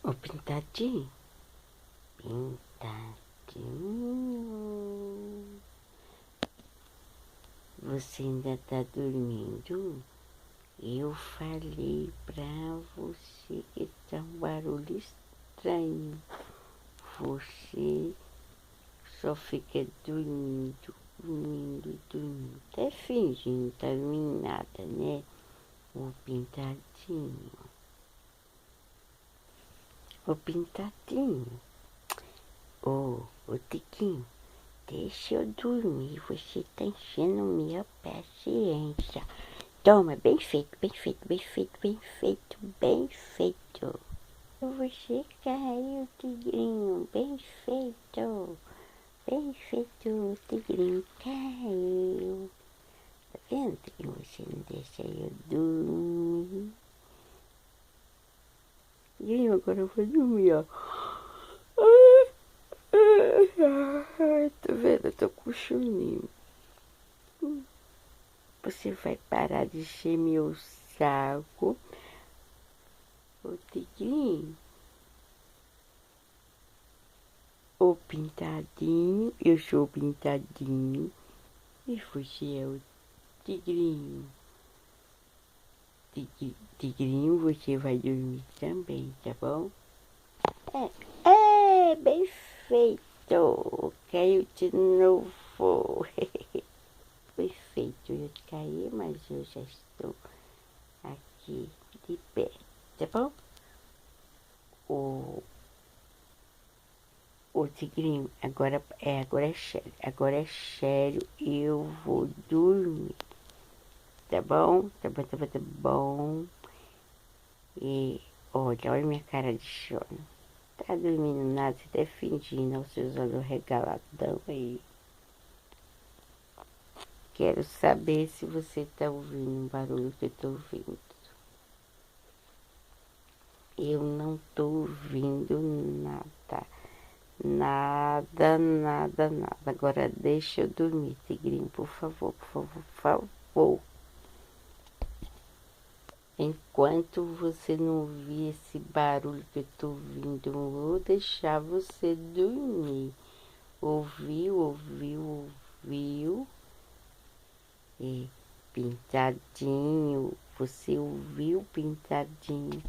Ô, pintadinho, pintadinho, você ainda tá dormindo? Eu falei pra você que tá um barulho estranho. Você só fica dormindo, dormindo, dormindo. Tá fingindo, tá dormindo nada, né? Ô, pintadinho. Ô, pintadinho. Ô, Tiquinho. Deixa eu dormir, você tá enchendo minha paciência. Toma, bem feito, bem feito, bem feito, bem feito, bem feito. Você caiu, tigrinho, bem feito. Bem feito, tigrinho, caiu. Tá vendo que você não deixa eu dormir? E agora eu vou dormir, ó. Tá vendo? Eu tô com soninho. Você vai parar de encher meu saco. Ô, Tigrinho. Ô, pintadinho. Eu sou o pintadinho. E você é o tigrinho. Tigrinho, você vai dormir também, tá bom? Bem feito. Caiu de novo. Perfeito, eu caí, mas eu já estou aqui de pé, tá bom? O, o tigrinho, agora é sério, eu vou dormir, tá bom? Tá bom, tá bom, tá bom. E olha minha cara de sono. Tá dormindo nada, você tá fingindo aos seus olhos regaladão aí. Quero saber se você tá ouvindo o barulho que eu tô ouvindo. Eu não tô ouvindo nada. Nada, nada, nada. Agora deixa eu dormir, tigrinho, por favor, por favor, por favor. Enquanto você não ouvir esse barulho que eu tô ouvindo, eu vou deixar você dormir. Ouviu, ouviu, ouviu? E pintadinho, você ouviu, pintadinho?